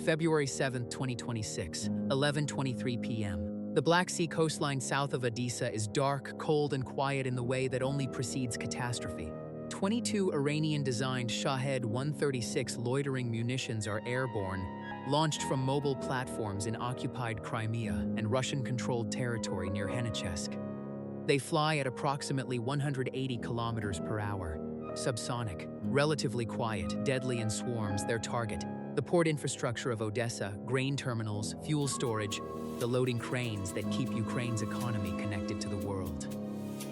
February 7, 2026, 11:23 p.m. The Black Sea coastline south of Odesa is dark, cold, and quiet in the way that only precedes catastrophe. 22 Iranian-designed Shahed 136 loitering munitions are airborne, launched from mobile platforms in occupied Crimea and Russian-controlled territory near Henichesk. They fly at approximately 180 kilometers per hour. Subsonic, relatively quiet, deadly in swarms, their target. The port infrastructure of Odesa, grain terminals, fuel storage, the loading cranes that keep Ukraine's economy connected to the world.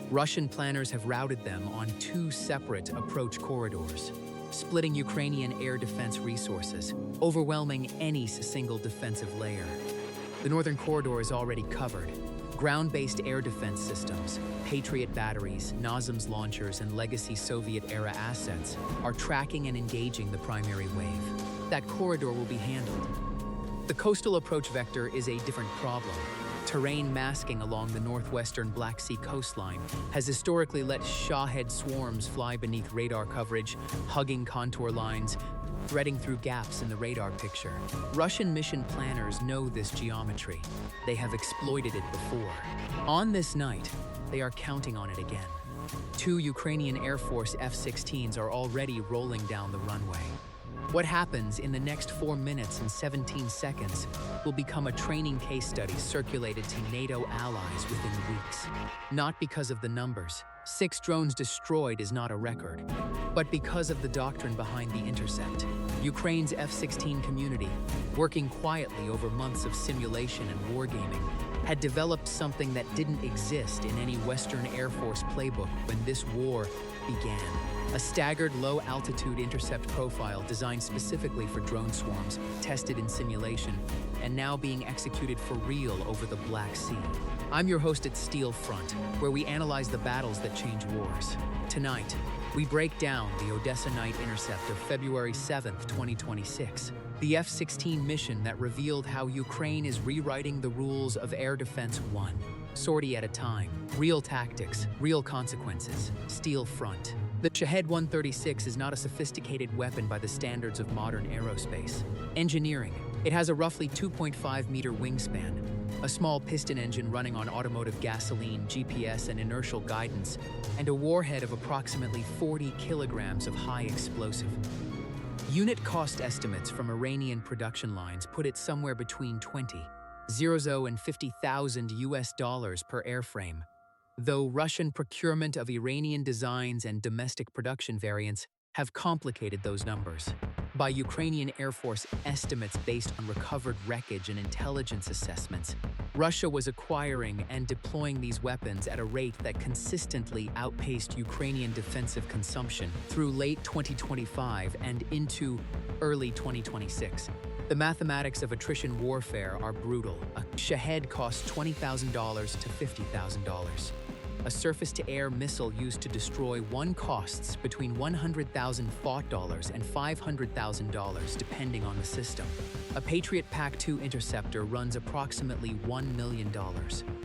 Russian planners have routed them on two separate approach corridors, splitting Ukrainian air defense resources, overwhelming any single defensive layer. The northern corridor is already covered. Ground-based air defense systems, Patriot batteries, NASAMS launchers, and legacy Soviet-era assets are tracking and engaging the primary wave. That corridor will be handled. The coastal approach vector is a different problem. Terrain masking along the northwestern Black Sea coastline has historically let Shahed swarms fly beneath radar coverage, hugging contour lines, threading through gaps in the radar picture. Russian mission planners know this geometry. They have exploited it before. On this night, they are counting on it again. 2 Ukrainian Air Force F-16s are already rolling down the runway. What happens in the next 4 minutes and 17 seconds will become a training case study circulated to NATO allies within weeks. Not because of the numbers. 6 drones destroyed is not a record, but because of the doctrine behind the intercept. Ukraine's F-16 community, working quietly over months of simulation and wargaming, had developed something that didn't exist in any Western Air Force playbook when this war began. A staggered low-altitude intercept profile designed specifically for drone swarms, tested in simulation, and now being executed for real over the Black Sea. I'm your host at Steel Front, where we analyze the battles that change wars. Tonight, we break down the Odesa night intercept of February 7th, 2026, the F-16 mission that revealed how Ukraine is rewriting the rules of air defense one sortie at a time. Real tactics, real consequences. Steel Front. The Shahed 136 is not a sophisticated weapon by the standards of modern aerospace. Engineering. It has a roughly 2.5-meter wingspan, a small piston engine running on automotive gasoline, GPS, and inertial guidance, and a warhead of approximately 40 kilograms of high explosive. Unit cost estimates from Iranian production lines put it somewhere between $20,000 and $50,000 US per airframe, though Russian procurement of Iranian designs and domestic production variants have complicated those numbers. By Ukrainian Air Force estimates based on recovered wreckage and intelligence assessments, Russia was acquiring and deploying these weapons at a rate that consistently outpaced Ukrainian defensive consumption through late 2025 and into early 2026. The mathematics of attrition warfare are brutal. A Shahed costs $20,000 to $50,000. A surface-to-air missile used to destroy one costs between $100,000 and $500,000 depending on the system. A Patriot PAC-2 interceptor runs approximately $1 million.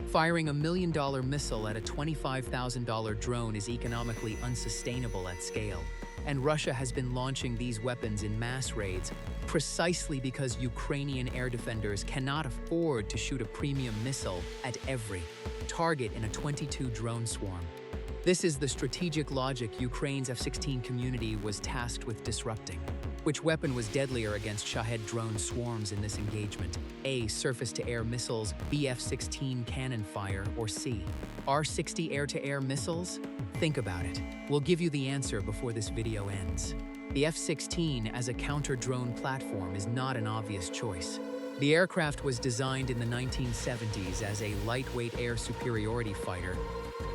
Firing $1 million missile at a $25,000 drone is economically unsustainable at scale, and Russia has been launching these weapons in mass raids precisely because Ukrainian air defenders cannot afford to shoot a premium missile at every target in a 22-drone swarm. This is the strategic logic Ukraine's F-16 community was tasked with disrupting. Which weapon was deadlier against Shahed drone swarms in this engagement? A. Surface-to-air missiles, B. F-16 cannon fire, or C. R-60 air-to-air missiles? Think about it. We'll give you the answer before this video ends. The F-16 as a counter-drone platform is not an obvious choice. The aircraft was designed in the 1970s as a lightweight air superiority fighter,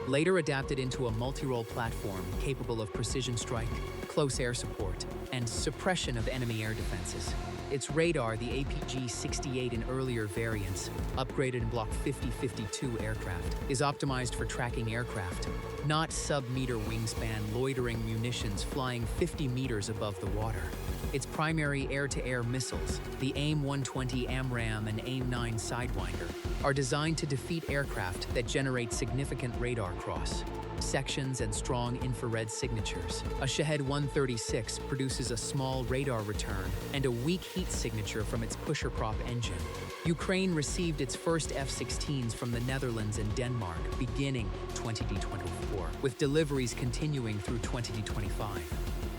later adapted into a multi-role platform capable of precision strike, close air support, and suppression of enemy air defenses. Its radar, the APG-68 in earlier variants, upgraded in Block 50-52 aircraft, is optimized for tracking aircraft, not sub-meter wingspan loitering munitions flying 50 meters above the water. Its primary air-to-air missiles, the AIM-120 AMRAAM and AIM-9 Sidewinder, are designed to defeat aircraft that generate significant radar cross. sections, and strong infrared signatures. A Shahed 136 produces a small radar return and a weak heat signature from its pusher-prop engine. Ukraine received its first F-16s from the Netherlands and Denmark beginning 2024, with deliveries continuing through 2025.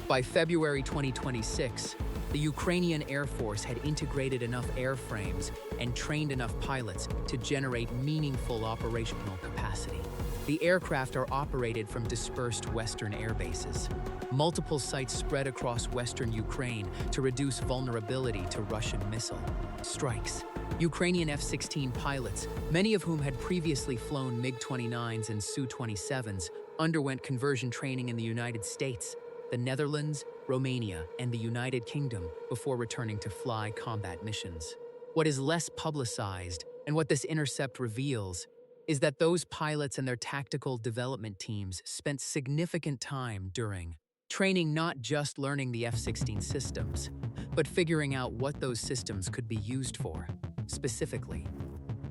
By February 2026, the Ukrainian Air Force had integrated enough airframes and trained enough pilots to generate meaningful operational capacity. The aircraft are operated from dispersed Western air bases. Multiple sites spread across Western Ukraine to reduce vulnerability to Russian missile strikes. Ukrainian F-16 pilots, many of whom had previously flown MiG-29s and Su-27s, underwent conversion training in the United States, the Netherlands, Romania, and the United Kingdom before returning to fly combat missions. What is less publicized, and what this intercept reveals, is that those pilots and their tactical development teams spent significant time during training, not just learning the F-16 systems, but figuring out what those systems could be used for. Specifically,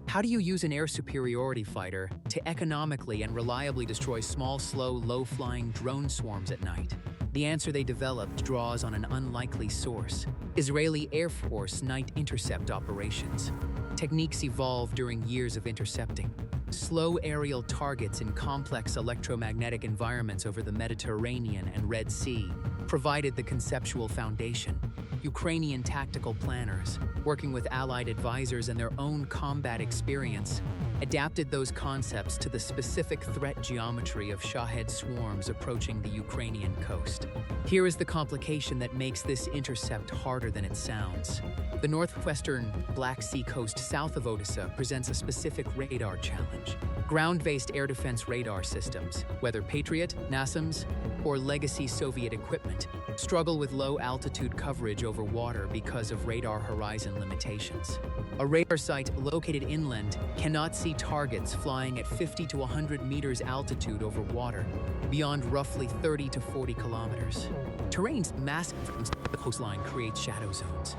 how do you use an air superiority fighter to economically and reliably destroy small, slow, low-flying drone swarms at night? The answer they developed draws on an unlikely source: Israeli Air Force night intercept operations. Techniques evolved during years of intercepting. Slow aerial targets in complex electromagnetic environments over the Mediterranean and Red Sea provided the conceptual foundation. Ukrainian tactical planners, working with allied advisors and their own combat experience, adapted those concepts to the specific threat geometry of Shahed swarms approaching the Ukrainian coast. Here is the complication that makes this intercept harder than it sounds. The northwestern Black Sea coast south of Odesa presents a specific radar challenge. Ground-based air defense radar systems, whether Patriot, NASAMS, or legacy Soviet equipment, struggle with low-altitude coverage over water because of radar horizon limitations. A radar site located inland cannot see targets flying at 50 to 100 meters altitude over water, beyond roughly 30 to 40 kilometers. Terrain's massive from the coastline creates shadow zones.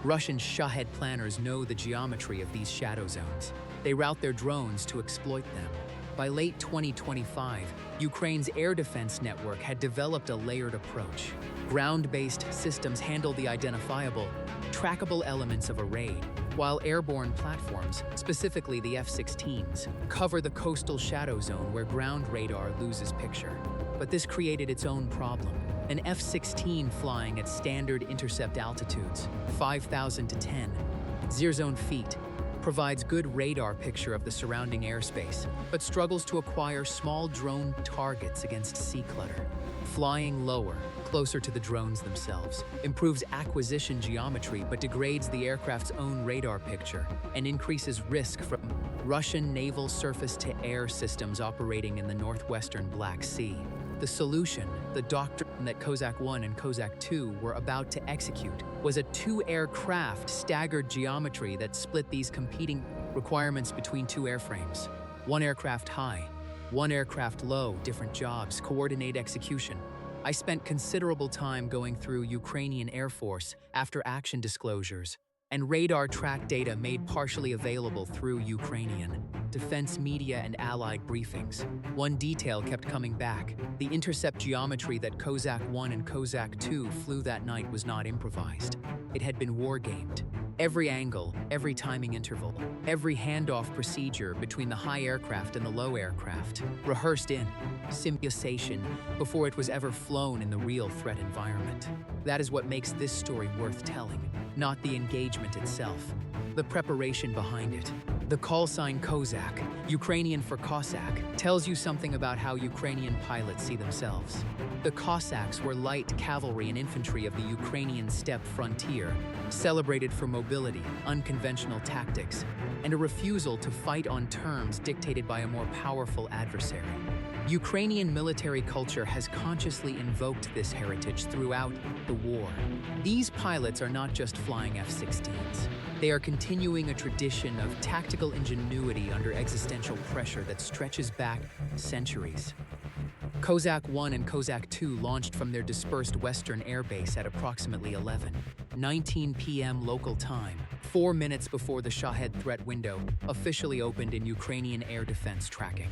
Russian Shahed planners know the geometry of these shadow zones. They route their drones to exploit them. By late 2025, Ukraine's air defense network had developed a layered approach. Ground-based systems handle the identifiable, trackable elements of a raid, while airborne platforms, specifically the F-16s, cover the coastal shadow zone where ground radar loses picture. But this created its own problem. An F-16 flying at standard intercept altitudes, 5,000 to 10,000 feet, provides good radar picture of the surrounding airspace, but struggles to acquire small drone targets against sea clutter. Flying lower, closer to the drones themselves, improves acquisition geometry but degrades the aircraft's own radar picture and increases risk from Russian naval surface-to-air systems operating in the northwestern Black Sea. The solution, the doctrine that KOZAK-1 and KOZAK-2 were about to execute, was a two-aircraft staggered geometry that split these competing requirements between two airframes. One aircraft high, one aircraft low, different jobs, coordinate execution. I spent considerable time going through Ukrainian Air Force after-action disclosures and radar track data made partially available through Ukrainian defense media and allied briefings. One detail kept coming back: the intercept geometry that KOZAK-1 and KOZAK-2 flew that night was not improvised. It had been wargamed. Every angle, every timing interval, every handoff procedure between the high aircraft and the low aircraft, rehearsed in simulation before it was ever flown in the real threat environment. That is what makes this story worth telling, not the engagement itself, the preparation behind it. The call sign KOZAK, Ukrainian for Cossack, tells you something about how Ukrainian pilots see themselves. The Cossacks were light cavalry and infantry of the Ukrainian steppe frontier, celebrated for mobility, unconventional tactics, and a refusal to fight on terms dictated by a more powerful adversary. Ukrainian military culture has consciously invoked this heritage throughout the war. These pilots are not just flying F-16s. They are continuing a tradition of tactical ingenuity under existential pressure that stretches back centuries. KOZAK-1 and KOZAK-2 launched from their dispersed western airbase at approximately 11:19 p.m. local time, 4 minutes before the Shahed threat window officially opened in Ukrainian air defense tracking.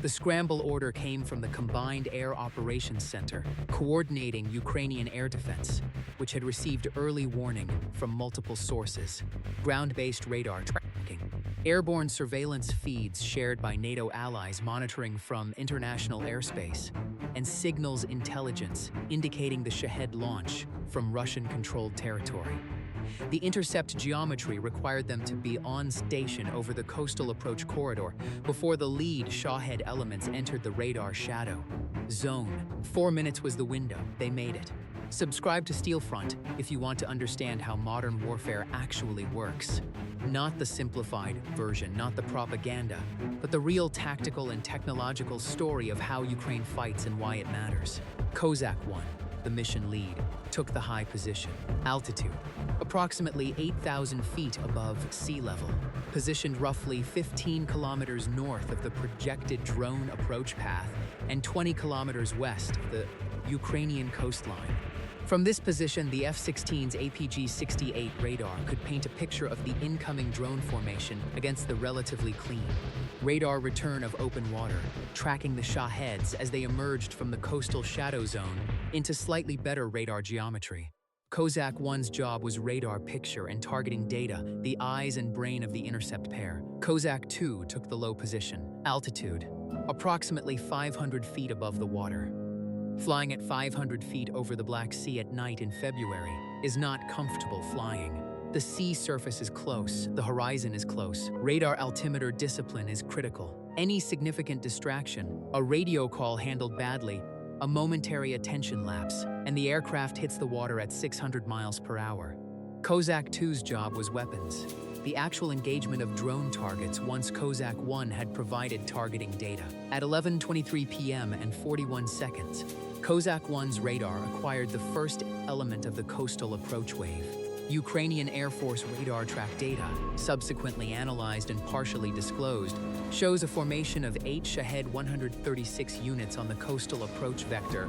The scramble order came from the Combined Air Operations Center, coordinating Ukrainian air defense, which had received early warning from multiple sources: ground-based radar tracking, airborne surveillance feeds shared by NATO allies monitoring from international airspace, and signals intelligence indicating the Shahed launch from Russian-controlled territory. The intercept geometry required them to be on station over the coastal approach corridor before the lead Shahed elements entered the radar shadow zone. 4 minutes was the window. They made it. Subscribe to Steelfront if you want to understand how modern warfare actually works. Not the simplified version, not the propaganda, but the real tactical and technological story of how Ukraine fights and why it matters. KOZAK-1, the mission lead, took the high position. Altitude, approximately 8,000 feet above sea level, positioned roughly 15 kilometers north of the projected drone approach path and 20 kilometers west of the Ukrainian coastline. From this position, the F-16's APG-68 radar could paint a picture of the incoming drone formation against the relatively clean radar return of open water, tracking the Shaheds as they emerged from the coastal shadow zone into slightly better radar geometry. KOZAK-1's job was radar picture and targeting data, the eyes and brain of the intercept pair. KOZAK-2 took the low position. Altitude, approximately 500 feet above the water. Flying at 500 feet over the Black Sea at night in February is not comfortable flying. The sea surface is close, the horizon is close, radar altimeter discipline is critical. Any significant distraction, a radio call handled badly, a momentary attention lapse, and the aircraft hits the water at 600 miles per hour. KOZAK-2's job was weapons. The actual engagement of drone targets once KOZAK-1 had provided targeting data. At 11:23 p.m. and 41 seconds, KOZAK-1's radar acquired the first element of the coastal approach wave. Ukrainian Air Force radar track data, subsequently analyzed and partially disclosed, shows a formation of 8 Shahed 136 units on the coastal approach vector,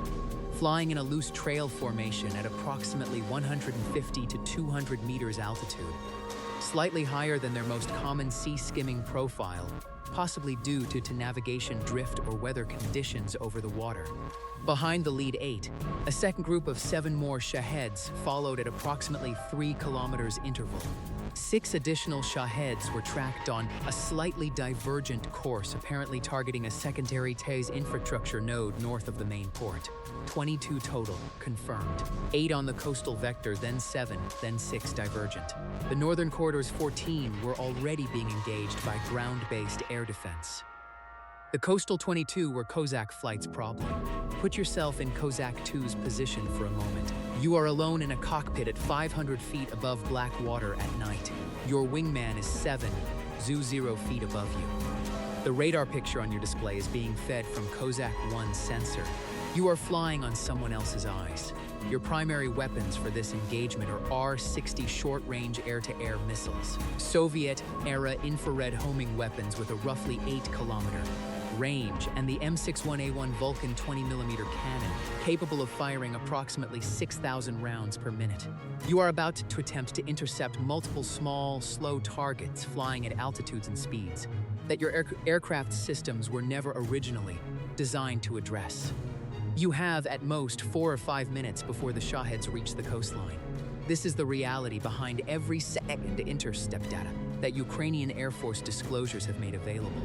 flying in a loose trail formation at approximately 150 to 200 meters altitude, slightly higher than their most common sea-skimming profile, possibly due to navigation drift or weather conditions over the water. Behind the lead 8, a second group of 7 more Shaheds followed at approximately 3 kilometers interval. 6 additional Shaheds were tracked on a slightly divergent course, apparently targeting a secondary TAES infrastructure node north of the main port. 22 total, confirmed. 8 on the coastal vector, then 7, then 6 divergent. The northern corridor's 14 were already being engaged by ground-based air defense. The coastal 22 were KOZAK flight's problem. Put yourself in KOZAK-2's position for a moment. You are alone in a cockpit at 500 feet above black water at night. Your wingman is 0 feet above you. The radar picture on your display is being fed from KOZAK-1's sensor. You are flying on someone else's eyes. Your primary weapons for this engagement are R-60 short-range air-to-air missiles, Soviet-era infrared homing weapons with a roughly 8-kilometer range, and the M61 Vulcan 20mm cannon, capable of firing approximately 6,000 rounds per minute. You are about to attempt to intercept multiple small, slow targets flying at altitudes and speeds that your aircraft systems were never originally designed to address. You have, at most, 4 or 5 minutes before the Shaheds reach the coastline. This is the reality behind every second intercept data that Ukrainian Air Force disclosures have made available.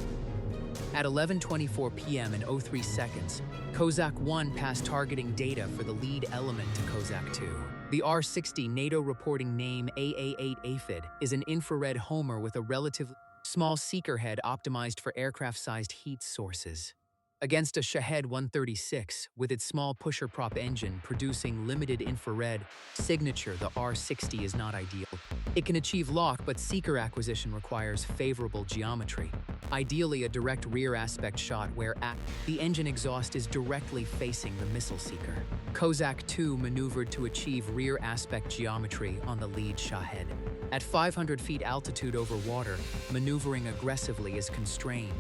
At 11:24 p.m. and 03 seconds, KOZAK-1 passed targeting data for the lead element to KOZAK-2. The R-60 NATO reporting name AA-8 aphid is an infrared homer with a relatively small seeker head optimized for aircraft-sized heat sources. Against a Shahed 136, with its small pusher-prop engine producing limited infrared signature, the R-60 is not ideal. It can achieve lock, but seeker acquisition requires favorable geometry. Ideally, a direct rear aspect shot where the engine exhaust is directly facing the missile seeker. KOZAK-2 maneuvered to achieve rear aspect geometry on the lead Shahed. At 500 feet altitude over water, maneuvering aggressively is constrained.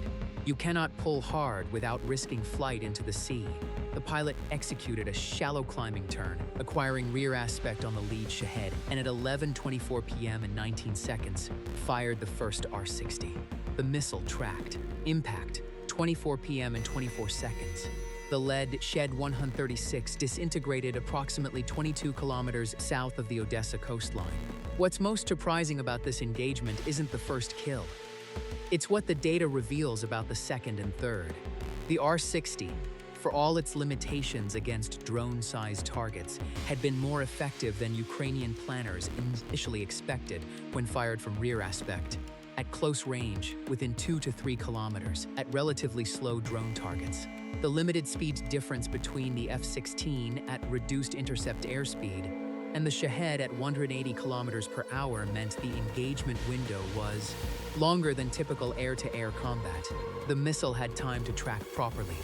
You cannot pull hard without risking flight into the sea. The pilot executed a shallow climbing turn, acquiring rear aspect on the lead Shahed, and at 11:24 p.m. and 19 seconds, fired the first R-60. The missile tracked. Impact, 11:24 p.m. and 24 seconds. The lead Shahed 136 disintegrated approximately 22 kilometers south of the Odesa coastline. What's most surprising about this engagement isn't the first kill. It's what the data reveals about the second and third. The R-60, for all its limitations against drone-sized targets, had been more effective than Ukrainian planners initially expected when fired from rear aspect, at close range, within 2 to 3 kilometers, at relatively slow drone targets. The limited speed difference between the F-16 at reduced intercept airspeed and the Shahed at 180 kilometers per hour meant the engagement window was longer than typical air-to-air combat. The missile had time to track properly.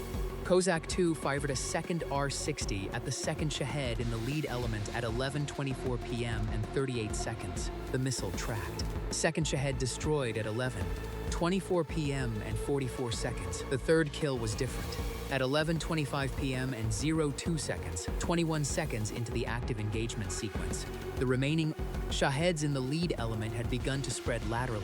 KOZAK-2 fired a second R-60 at the second Shahed in the lead element at 11:24 p.m. and 38 seconds. The missile tracked. Second Shahed destroyed at 11:24 p.m. and 44 seconds. The third kill was different. At 11:25 p.m. and 02 seconds, 21 seconds into the active engagement sequence, the remaining Shaheds in the lead element had begun to spread laterally,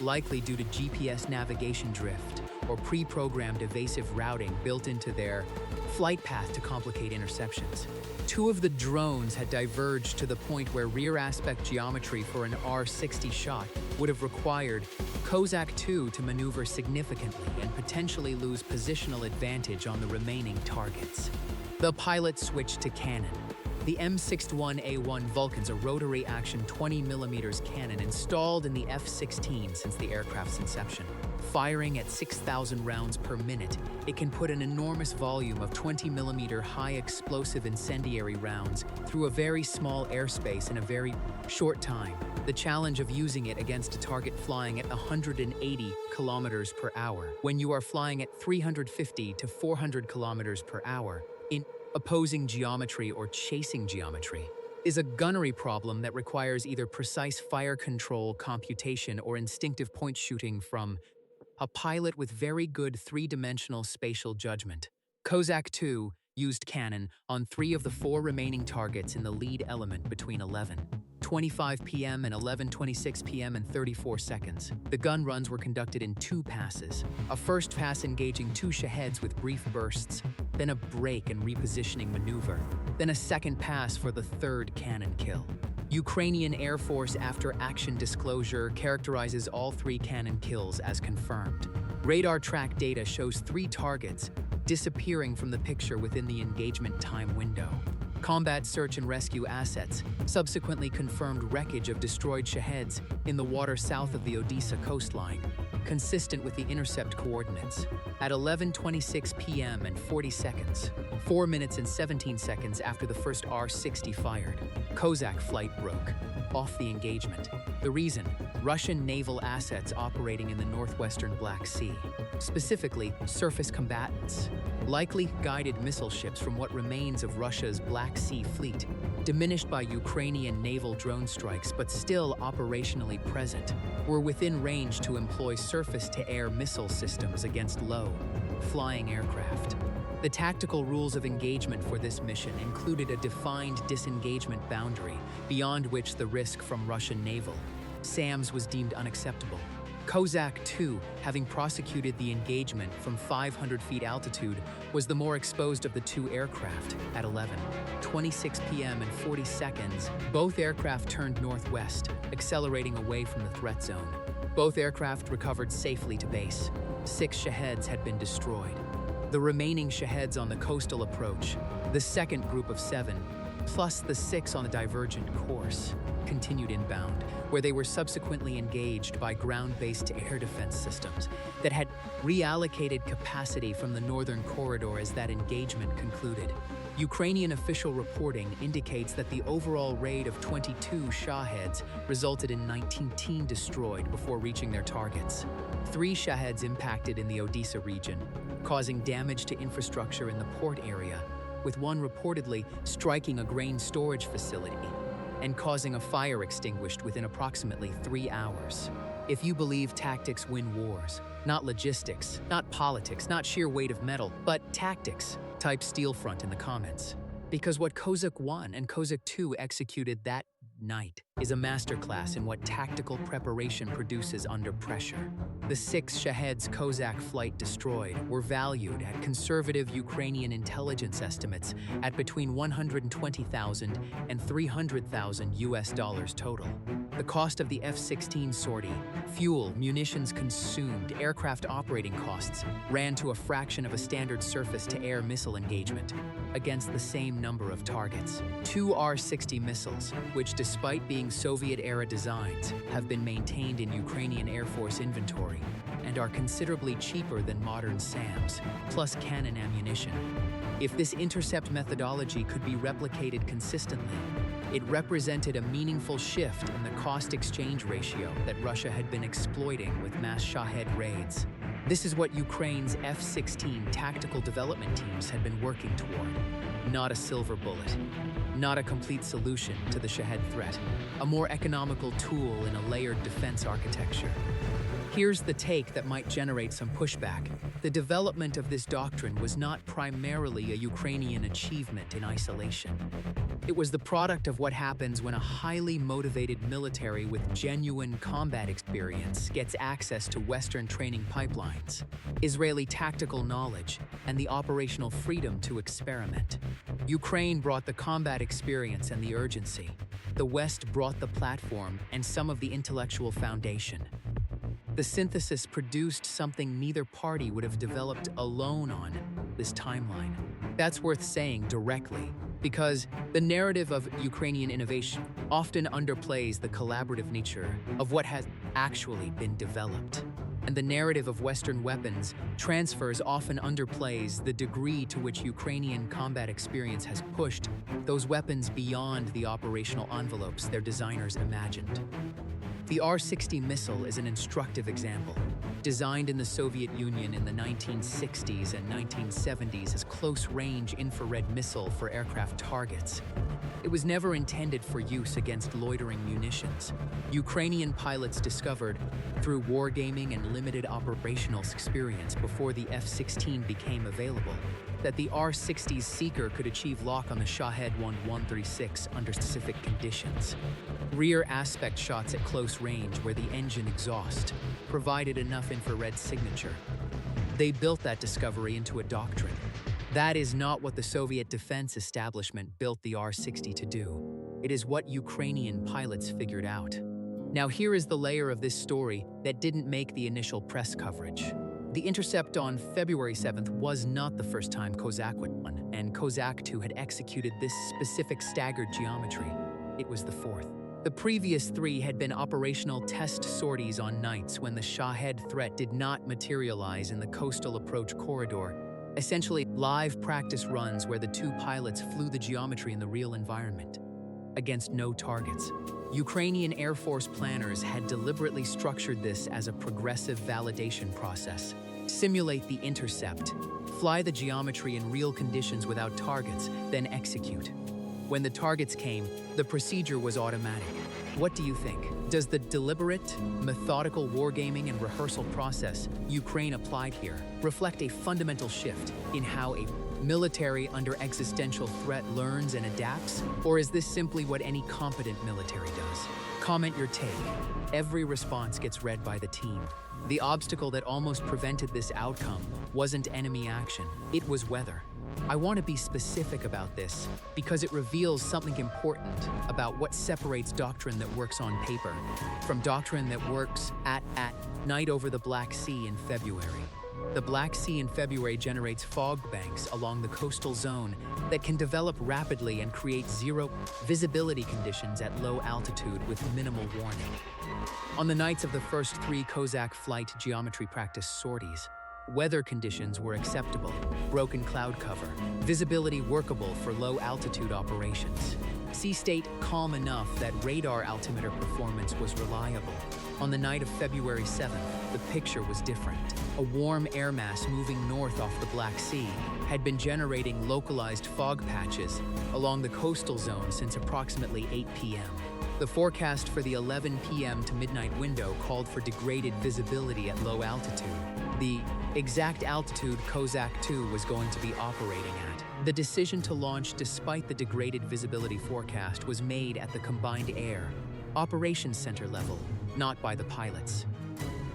likely due to GPS navigation drift or pre-programmed evasive routing built into their flight path to complicate interceptions. Two of the drones had diverged to the point where rear aspect geometry for an R-60 shot would have required KOZAK-2 to maneuver significantly and potentially lose positional advantage on the remaining targets. The pilot switched to cannon. The M61 Vulcan's a rotary action 20mm cannon installed in the F-16 since the aircraft's inception. Firing at 6,000 rounds per minute, it can put an enormous volume of 20mm high-explosive incendiary rounds through a very small airspace in a very short time. The challenge of using it against a target flying at 180 kilometers per hour, when you are flying at 350 to 400 kilometers per hour, in opposing geometry or chasing geometry, is a gunnery problem that requires either precise fire control computation or instinctive point shooting from a pilot with very good three-dimensional spatial judgment. KOZAK-2 used cannon on 3 of the 4 remaining targets in the lead element between 11:25 p.m. and 11:26 p.m. and 34 seconds. The gun runs were conducted in 2 passes, a first pass engaging 2 Shaheds with brief bursts, then a break and repositioning maneuver, then a second pass for the third cannon kill. Ukrainian Air Force after-action disclosure characterizes all 3 cannon kills as confirmed. Radar track data shows 3 targets disappearing from the picture within the engagement time window. Combat search and rescue assets subsequently confirmed wreckage of destroyed Shaheds in the water south of the Odesa coastline, consistent with the intercept coordinates. At 11:26 p.m. and 40 seconds, 4 minutes and 17 seconds after the first R-60 fired, KOZAK flight broke off the engagement. The reason? Russian naval assets operating in the northwestern Black Sea, specifically surface combatants, likely guided missile ships from what remains of Russia's Black Sea fleet, diminished by Ukrainian naval drone strikes but still operationally present, were within range to employ surface-to-air missile systems against low-flying aircraft. The tactical rules of engagement for this mission included a defined disengagement boundary, beyond which the risk from Russian naval SAMs was deemed unacceptable. KOZAK-2, having prosecuted the engagement from 500 feet altitude, was the more exposed of the 2 aircraft. At 11:26 p.m. and 40 seconds, both aircraft turned northwest, accelerating away from the threat zone. Both aircraft recovered safely to base. 6 Shaheds had been destroyed. The remaining Shaheds on the coastal approach, the second group of 7, plus the 6 on the divergent course, continued inbound, where they were subsequently engaged by ground-based air defense systems that had reallocated capacity from the northern corridor as that engagement concluded. Ukrainian official reporting indicates that the overall raid of 22 Shaheds resulted in 19 destroyed before reaching their targets. 3 Shaheds impacted in the Odesa region, causing damage to infrastructure in the port area, with one reportedly striking a grain storage facility and causing a fire extinguished within approximately 3 hours. If you believe tactics win wars, not logistics, not politics, not sheer weight of metal, but tactics, type Steelfront in the comments. Because what KOZAK-1 and KOZAK-2 executed that Night is a masterclass in what tactical preparation produces under pressure. The 6 Shaheds KOZAK flight destroyed were valued at conservative Ukrainian intelligence estimates at between $120,000 and $300,000 total. The cost of the F-16 sortie, fuel, munitions consumed, aircraft operating costs ran to a fraction of a standard surface-to-air missile engagement against the same number of targets. 2 R-60 missiles, which despite being Soviet-era designs, have been maintained in Ukrainian Air Force inventory and are considerably cheaper than modern SAMs, plus cannon ammunition. If this intercept methodology could be replicated consistently, it represented a meaningful shift in the cost-exchange ratio that Russia had been exploiting with mass Shahed raids. This is what Ukraine's F-16 tactical development teams had been working toward. Not a silver bullet, not a complete solution to the Shahed threat, a more economical tool in a layered defense architecture. Here's the take that might generate some pushback. The development of this doctrine was not primarily a Ukrainian achievement in isolation. It was the product of what happens when a highly motivated military with genuine combat experience gets access to Western training pipelines, Israeli tactical knowledge, and the operational freedom to experiment. Ukraine brought the combat experience and the urgency. The West brought the platform and some of the intellectual foundation. The synthesis produced something neither party would have developed alone on this timeline. That's worth saying directly, because the narrative of Ukrainian innovation often underplays the collaborative nature of what has actually been developed. And the narrative of Western weapons transfers often underplays the degree to which Ukrainian combat experience has pushed those weapons beyond the operational envelopes their designers imagined. The R-60 missile is an instructive example. Designed in the Soviet Union in the 1960s and 1970s as close-range infrared missile for aircraft targets, it was never intended for use against loitering munitions. Ukrainian pilots discovered, through wargaming and limited operational experience before the F-16 became available, that the R-60's seeker could achieve lock on the Shahed 136 under specific conditions. Rear aspect shots at close range where the engine exhaust provided enough infrared signature. They built that discovery into a doctrine. That is not what the Soviet defense establishment built the R-60 to do. It is what Ukrainian pilots figured out. Now here is the layer of this story that didn't make the initial press coverage. The Intercept on February 7th was not the first time KOZAK-1 and KOZAK-2 had executed this specific staggered geometry. It was the fourth. The previous 3 had been operational test sorties on nights when the Shahed threat did not materialize in the coastal approach corridor, essentially live practice runs where the 2 pilots flew the geometry in the real environment, against no targets. Ukrainian Air Force planners had deliberately structured this as a progressive validation process. Simulate the intercept, fly the geometry in real conditions without targets, then execute. When the targets came, the procedure was automatic. What do you think? Does the deliberate, methodical wargaming and rehearsal process Ukraine applied here reflect a fundamental shift in how a military under existential threat learns and adapts? Or is this simply what any competent military does? Comment your take. Every response gets read by the team. The obstacle that almost prevented this outcome wasn't enemy action, it was weather. I want to be specific about this because it reveals something important about what separates doctrine that works on paper from doctrine that works at night over the Black Sea in February. The Black Sea in February generates fog banks along the coastal zone that can develop rapidly and create zero visibility conditions at low altitude with minimal warning. On the nights of the first 3 KOZAK flight geometry practice sorties, weather conditions were acceptable, broken cloud cover, visibility workable for low-altitude operations. Sea state calm enough that radar altimeter performance was reliable. On the night of February 7th, the picture was different. A warm air mass moving north off the Black Sea had been generating localized fog patches along the coastal zone since approximately 8 p.m. The forecast for the 11 p.m. to midnight window called for degraded visibility at low altitude. The exact altitude KOZAK-2 was going to be operating at. The decision to launch despite the degraded visibility forecast was made at the Combined Air Operations Center level, not by the pilots.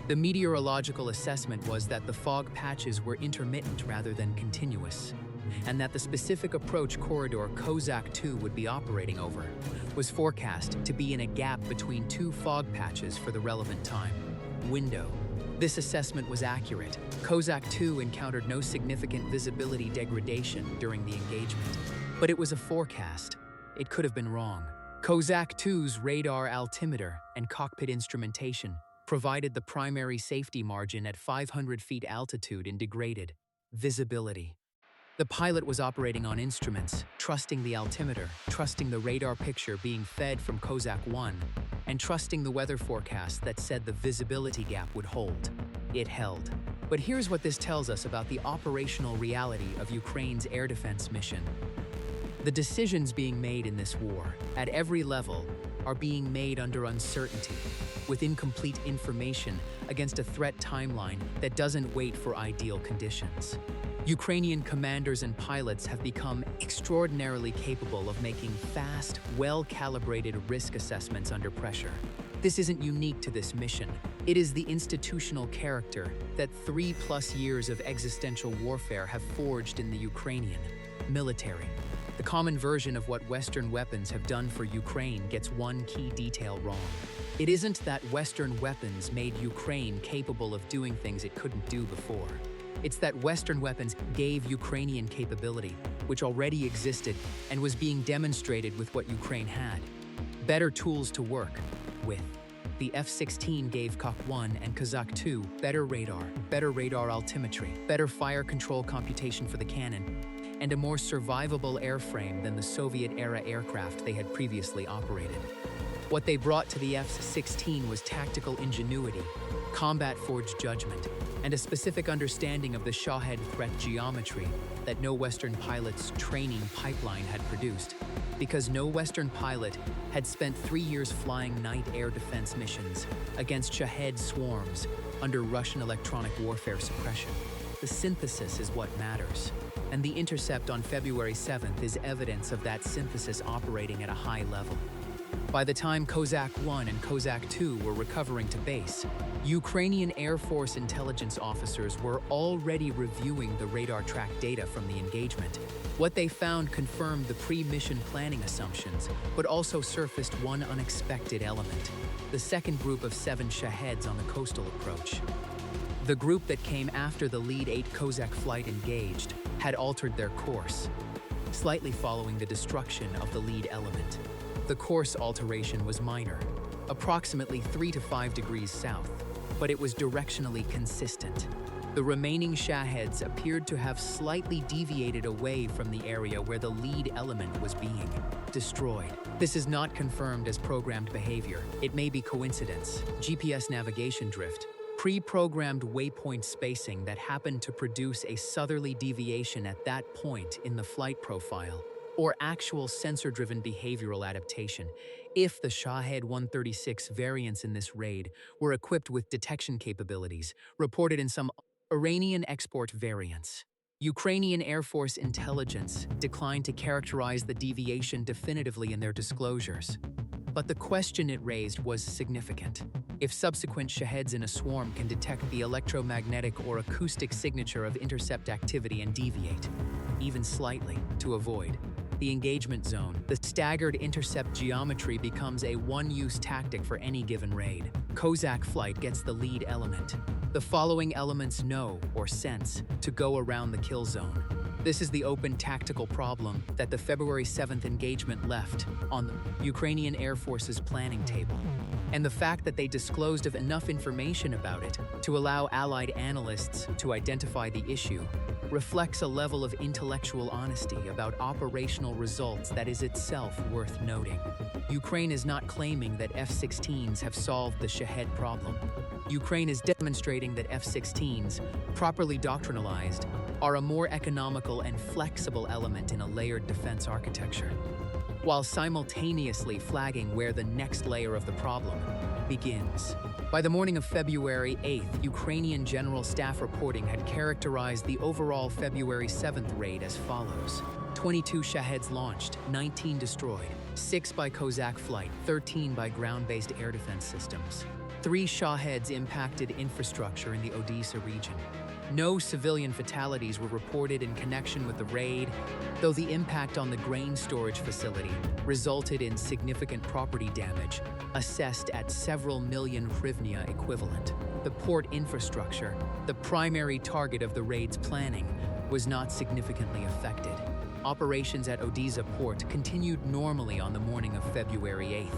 The meteorological assessment was that the fog patches were intermittent rather than continuous, and that the specific approach corridor KOZAK-2 would be operating over was forecast to be in a gap between two fog patches for the relevant time window. This assessment was accurate. KOZAK-2 encountered no significant visibility degradation during the engagement, but it was a forecast. It could have been wrong. KOZAK-2's radar altimeter and cockpit instrumentation provided the primary safety margin at 500 feet altitude in degraded visibility. The pilot was operating on instruments, trusting the altimeter, trusting the radar picture being fed from KOZAK-1, and trusting the weather forecast that said the visibility gap would hold. It held. But here's what this tells us about the operational reality of Ukraine's air defense mission. The decisions being made in this war, at every level, are being made under uncertainty, with incomplete information against a threat timeline that doesn't wait for ideal conditions. Ukrainian commanders and pilots have become extraordinarily capable of making fast, well-calibrated risk assessments under pressure. This isn't unique to this mission. It is the institutional character that 3+ years of existential warfare have forged in the Ukrainian military. The common version of what Western weapons have done for Ukraine gets one key detail wrong. It isn't that Western weapons made Ukraine capable of doing things it couldn't do before. It's that Western weapons gave Ukrainian capability, which already existed and was being demonstrated with what Ukraine had. Better tools to work with. The F-16 gave KOZAK-1 and KOZAK-2 better radar altimetry, better fire control computation for the cannon, and a more survivable airframe than the Soviet-era aircraft they had previously operated. What they brought to the F-16 was tactical ingenuity, combat-forged judgment, and a specific understanding of the Shahed threat geometry that no Western pilot's training pipeline had produced, because no Western pilot had spent 3 years flying night air defense missions against Shahed swarms under Russian electronic warfare suppression. The synthesis is what matters, and the intercept on February 7th is evidence of that synthesis operating at a high level. By the time KOZAK-1 and KOZAK-2 were recovering to base, Ukrainian Air Force intelligence officers were already reviewing the radar track data from the engagement. What they found confirmed the pre-mission planning assumptions, but also surfaced one unexpected element: the second group of 7 Shaheds on the coastal approach. The group that came after the lead 8 KOZAK flight engaged had altered their course, slightly following the destruction of the lead element. The course alteration was minor, approximately 3 to 5 degrees south, but it was directionally consistent. The remaining Shaheds appeared to have slightly deviated away from the area where the lead element was being destroyed. This is not confirmed as programmed behavior. It may be coincidence, GPS navigation drift, pre-programmed waypoint spacing that happened to produce a southerly deviation at that point in the flight profile, or actual sensor-driven behavioral adaptation, if the Shahed 136 variants in this raid were equipped with detection capabilities reported in some Iranian export variants. Ukrainian Air Force intelligence declined to characterize the deviation definitively in their disclosures. But the question it raised was significant. If subsequent Shaheds in a swarm can detect the electromagnetic or acoustic signature of intercept activity and deviate, even slightly, to avoid the engagement zone, the staggered intercept geometry becomes a one-use tactic for any given raid. KOZAK flight gets the lead element. The following elements know, or sense, to go around the kill zone. This is the open tactical problem that the February 7th engagement left on the Ukrainian Air Force's planning table. And the fact that they disclosed of enough information about it to allow Allied analysts to identify the issue reflects a level of intellectual honesty about operational results that is itself worth noting. Ukraine is not claiming that F-16s have solved the Shahed problem. Ukraine is demonstrating that F-16s, properly doctrinalized, are a more economical and flexible element in a layered defense architecture. while simultaneously flagging where the next layer of the problem begins. By the morning of February 8th, Ukrainian General Staff reporting had characterized the overall February 7th raid as follows. 22 Shaheds launched, 19 destroyed, 6 by KOZAK flight, 13 by ground-based air defense systems. 3 Shaheds impacted infrastructure in the Odesa region. No civilian fatalities were reported in connection with the raid, though the impact on the grain storage facility resulted in significant property damage, assessed at several million hryvnia equivalent. The port infrastructure, the primary target of the raid's planning, was not significantly affected. Operations at Odesa port continued normally on the morning of February 8th.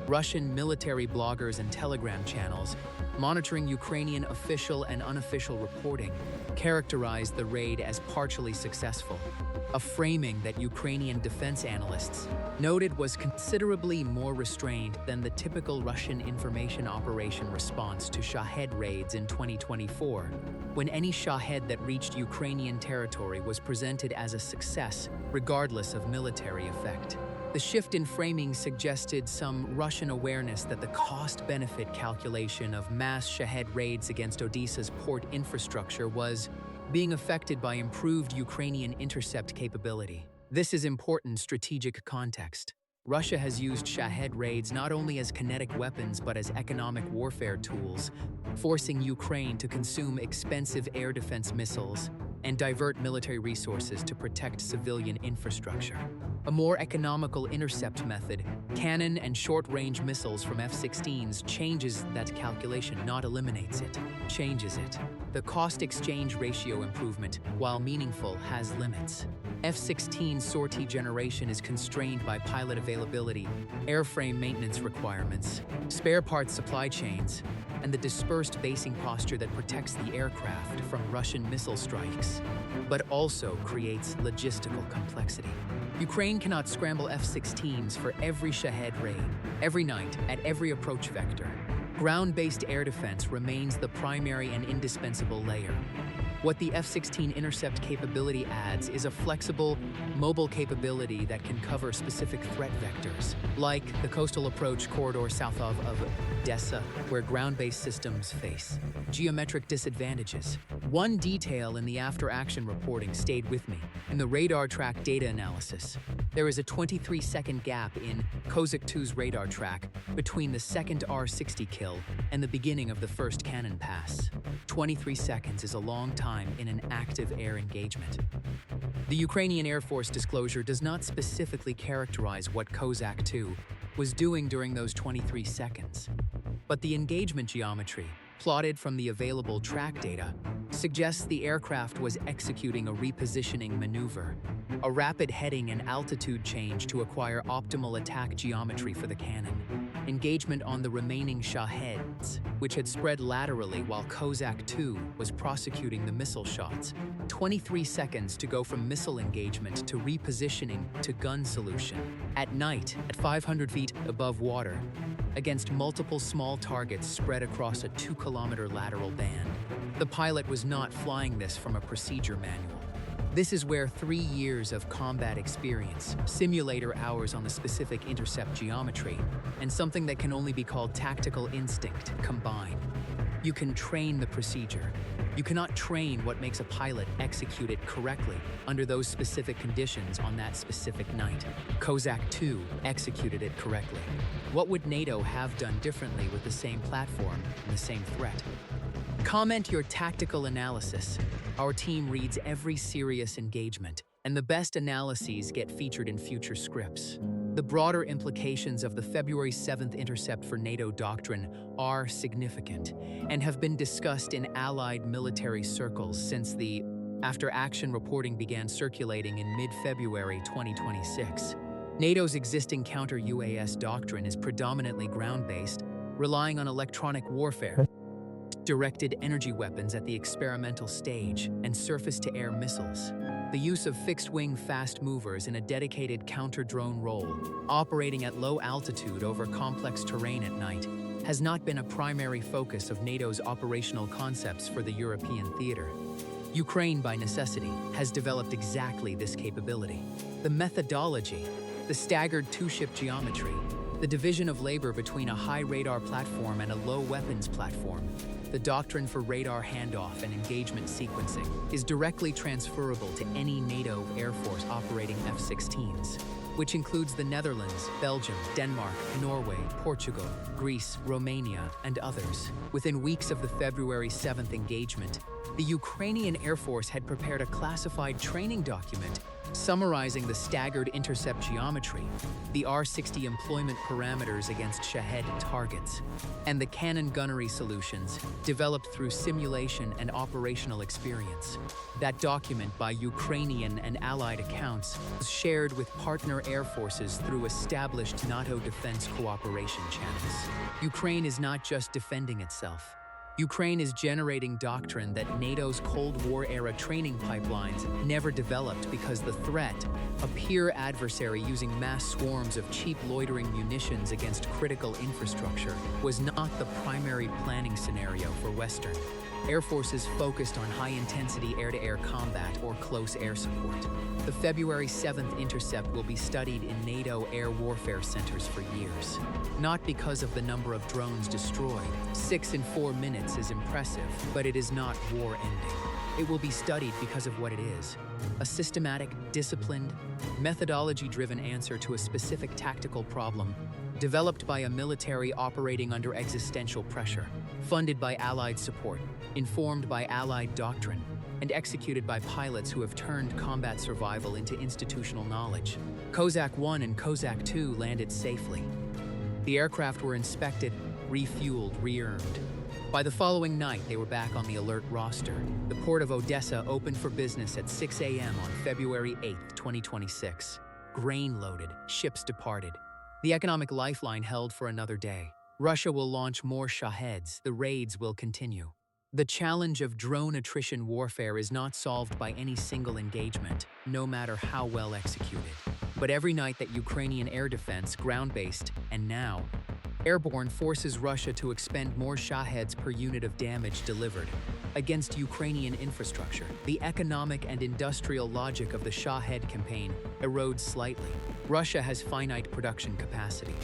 Russian military bloggers and Telegram channels, monitoring Ukrainian official and unofficial reporting, characterized the raid as partially successful, a framing that Ukrainian defense analysts noted was considerably more restrained than the typical Russian information operation response to Shahed raids in 2024, when any Shahed that reached Ukrainian territory was presented as a success, regardless of military effect. The shift in framing suggested some Russian awareness that the cost-benefit calculation of mass Shahed raids against Odesa's port infrastructure was being affected by improved Ukrainian intercept capability. This is important strategic context. Russia has used Shahed raids not only as kinetic weapons but as economic warfare tools, forcing Ukraine to consume expensive air defense missiles and divert military resources to protect civilian infrastructure. A more economical intercept method, cannon and short-range missiles from F-16s, changes that calculation, not eliminates it, changes it. The cost-exchange ratio improvement, while meaningful, has limits. F-16 sortie generation is constrained by pilot availability, airframe maintenance requirements, spare parts supply chains, and the dispersed basing posture that protects the aircraft from Russian missile strikes, but also creates logistical complexity. Ukraine cannot scramble F-16s for every Shahed raid, every night, at every approach vector. Ground-based air defense remains the primary and indispensable layer. What the F-16 intercept capability adds is a flexible, mobile capability that can cover specific threat vectors, like the coastal approach corridor south of Odesa, where ground-based systems face geometric disadvantages. One detail in the after-action reporting stayed with me. In the radar track data analysis, there is a 23-second gap in KOZAK-2's radar track between the second R-60 kill and the beginning of the first cannon pass. 23 seconds is a long time in an active air engagement. The Ukrainian Air Force disclosure does not specifically characterize what KOZAK-2 was doing during those 23 seconds, but the engagement geometry, plotted from the available track data, suggests the aircraft was executing a repositioning maneuver, a rapid heading and altitude change to acquire optimal attack geometry for the cannon. Engagement on the remaining Shaheds, which had spread laterally while KOZAK-2 was prosecuting the missile shots. 23 seconds to go from missile engagement to repositioning to gun solution. At night, at 500 feet above water, against multiple small targets spread across a 2-kilometer lateral band. The pilot was not flying this from a procedure manual. This is where 3 years of combat experience, simulator hours on the specific intercept geometry, and something that can only be called tactical instinct combine. You can train the procedure. You cannot train what makes a pilot execute it correctly under those specific conditions on that specific night. KOZAK-2 executed it correctly. What would NATO have done differently with the same platform and the same threat? Comment your tactical analysis. Our team reads every serious engagement, and the best analyses get featured in future scripts. The broader implications of the February 7th intercept for NATO doctrine are significant and have been discussed in allied military circles since the after-action reporting began circulating in mid-February 2026. NATO's existing counter-UAS doctrine is predominantly ground-based, relying on electronic warfare, directed energy weapons at the experimental stage, and surface-to-air missiles. The use of fixed-wing fast movers in a dedicated counter-drone role, operating at low altitude over complex terrain at night, has not been a primary focus of NATO's operational concepts for the European theater. Ukraine, by necessity, has developed exactly this capability. The methodology, The staggered two-ship geometry, the division of labor between a high radar platform and a low weapons platform, the doctrine for radar handoff and engagement sequencing, is directly transferable to any NATO Air Force operating F-16s, which includes the Netherlands, Belgium, Denmark, Norway, Portugal, Greece, Romania, and others. Within weeks of the February 7th engagement, the Ukrainian Air Force had prepared a classified training document summarizing the staggered intercept geometry, the R-60 employment parameters against Shahed targets, and the cannon gunnery solutions developed through simulation and operational experience. That document, by Ukrainian and allied accounts, was shared with partner air forces through established NATO defense cooperation channels. Ukraine is not just defending itself. Ukraine is generating doctrine that NATO's Cold War-era training pipelines never developed because the threat, a peer adversary using mass swarms of cheap loitering munitions against critical infrastructure, was not the primary planning scenario for Western air forces focused on high-intensity air-to-air combat or close air support. The February 7th intercept will be studied in NATO air warfare centers for years. Not because of the number of drones destroyed. 6 in 4 minutes is impressive, but it is not war-ending. It will be studied because of what it is: a systematic, disciplined, methodology-driven answer to a specific tactical problem, developed by a military operating under existential pressure, funded by Allied support, informed by Allied doctrine, and executed by pilots who have turned combat survival into institutional knowledge. KOZAK-1 and KOZAK-2 landed safely. The aircraft were inspected, refueled, re-armed. By the following night, they were back on the alert roster. The port of Odesa opened for business at 6 a.m. on February 8, 2026. Grain loaded, ships departed. The economic lifeline held for another day. Russia will launch more Shaheds. The raids will continue. The challenge of drone attrition warfare is not solved by any single engagement, no matter how well executed. But every night that Ukrainian air defense, ground-based, and now airborne, forces Russia to expend more Shaheds per unit of damage delivered against Ukrainian infrastructure, the economic and industrial logic of the Shahed campaign erodes slightly. Russia has finite production capacity.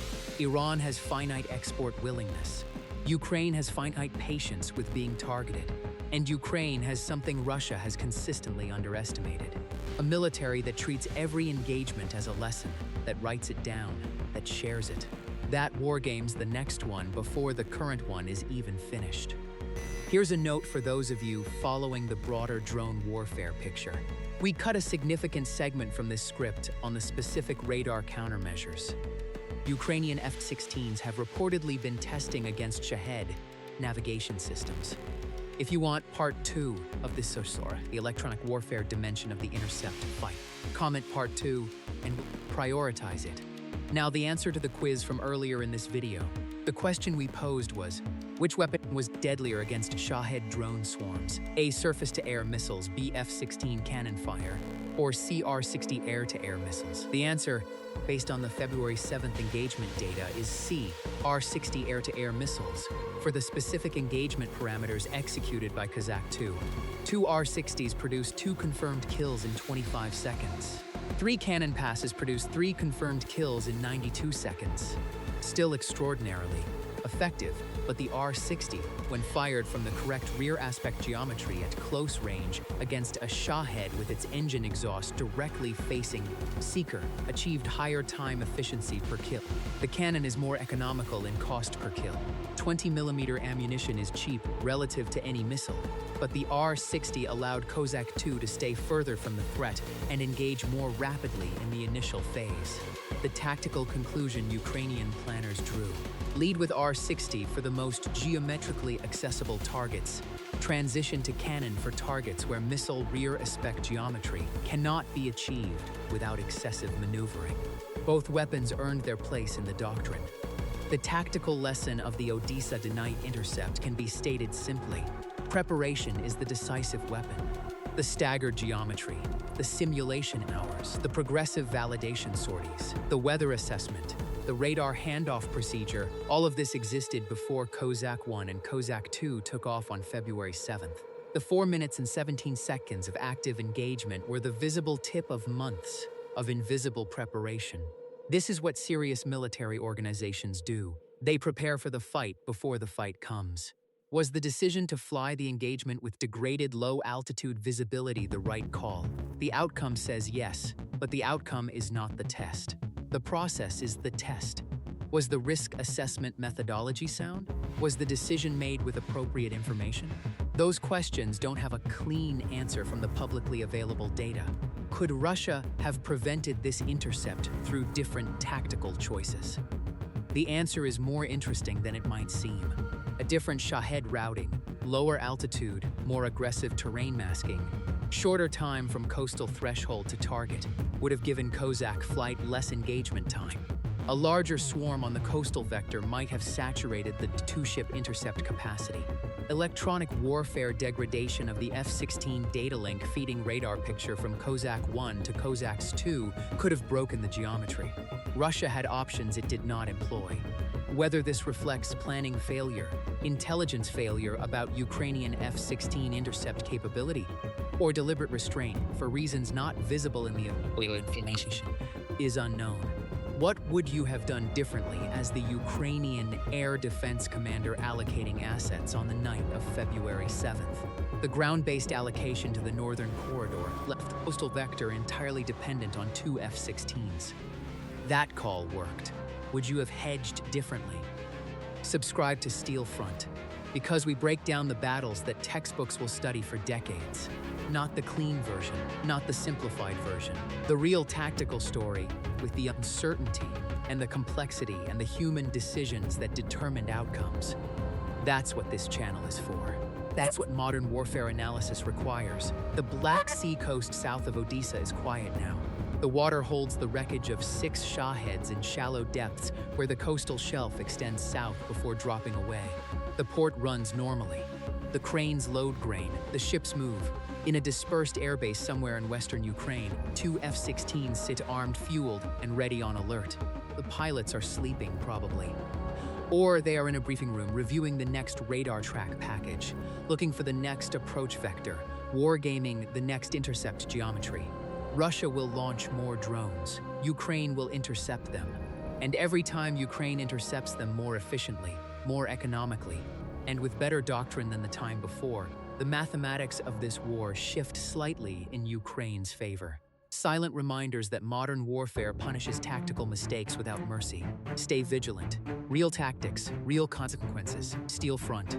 Iran has finite export willingness. Ukraine has finite patience with being targeted. And Ukraine has something Russia has consistently underestimated: a military that treats every engagement as a lesson, that writes it down, that shares it. That wargames the next one before the current one is even finished. Here's a note for those of you following the broader drone warfare picture. We cut a significant segment from this script on the specific radar countermeasures. Ukrainian F-16s have reportedly been testing against Shahed navigation systems. If you want part 2 of this Sosora, the electronic warfare dimension of the intercept fight, comment part 2 and prioritize it. Now, the answer to the quiz from earlier in this video. The question we posed was, which weapon was deadlier against Shahed drone swarms? A. Surface-to-air missiles, B. F-16 cannon fire, or C. R-60 air-to-air missiles? The answer, based on the February 7th engagement data, is C. R-60 air-to-air missiles, for the specific engagement parameters executed by KOZAK-2. 2 R-60s produced 2 confirmed kills in 25 seconds. 3 cannon passes produced 3 confirmed kills in 92 seconds. Still extraordinarily effective, but the R-60, when fired from the correct rear aspect geometry at close range against a Shahed with its engine exhaust directly facing seeker, achieved higher time efficiency per kill. The cannon is more economical in cost per kill. 20mm ammunition is cheap relative to any missile, but the R-60 allowed KOZAK-2 to stay further from the threat and engage more rapidly in the initial phase. The tactical conclusion Ukrainian planners drew: lead with R-60 for the most geometrically accessible targets. Transition to cannon for targets where missile rear aspect geometry cannot be achieved without excessive maneuvering. Both weapons earned their place in the doctrine. The tactical lesson of the Odesa night intercept can be stated simply: preparation is the decisive weapon. The staggered geometry, the simulation hours, the progressive validation sorties, the weather assessment, the radar handoff procedure, all of this existed before KOZAK-1 and KOZAK-2 took off on February 7th. The 4 minutes and 17 seconds of active engagement were the visible tip of months of invisible preparation. This is what serious military organizations do. They prepare for the fight before the fight comes. Was the decision to fly the engagement with degraded low-altitude visibility the right call? The outcome says yes, but the outcome is not the test. The process is the test. Was the risk assessment methodology sound? Was the decision made with appropriate information? Those questions don't have a clean answer from the publicly available data. Could Russia have prevented this intercept through different tactical choices? The answer is more interesting than it might seem. A different Shahed routing, lower altitude, more aggressive terrain masking, shorter time from coastal threshold to target would have given KOZAK flight less engagement time. A larger swarm on the coastal vector might have saturated the two-ship intercept capacity. Electronic warfare degradation of the F-16 data link feeding radar picture from KOZAK-1 to KOZAK-2 could have broken the geometry. Russia had options it did not employ. Whether this reflects planning failure, intelligence failure about Ukrainian F-16 intercept capability, or deliberate restraint for reasons not visible in the information, is unknown. What would you have done differently as the Ukrainian Air Defense Commander allocating assets on the night of February 7th? The ground-based allocation to the northern corridor left the coastal vector entirely dependent on 2 F-16s. That call worked. Would you have hedged differently? Subscribe to Steel Front, because we break down the battles that textbooks will study for decades. Not the clean version, not the simplified version. The real tactical story with the uncertainty and the complexity and the human decisions that determined outcomes. That's what this channel is for. That's what modern warfare analysis requires. The Black Sea coast south of Odesa is quiet now. The water holds the wreckage of 6 Shaheds in shallow depths where the coastal shelf extends south before dropping away. The port runs normally. The cranes load grain, the ships move. In a dispersed airbase somewhere in western Ukraine, 2 F-16s sit armed, fueled, and ready on alert. The pilots are sleeping, probably. Or they are in a briefing room reviewing the next radar track package, looking for the next approach vector, wargaming the next intercept geometry. Russia will launch more drones. Ukraine will intercept them. And every time Ukraine intercepts them more efficiently, more economically, and with better doctrine than the time before, the mathematics of this war shift slightly in Ukraine's favor. Silent reminders that modern warfare punishes tactical mistakes without mercy. Stay vigilant. Real tactics, real consequences. Steel Front.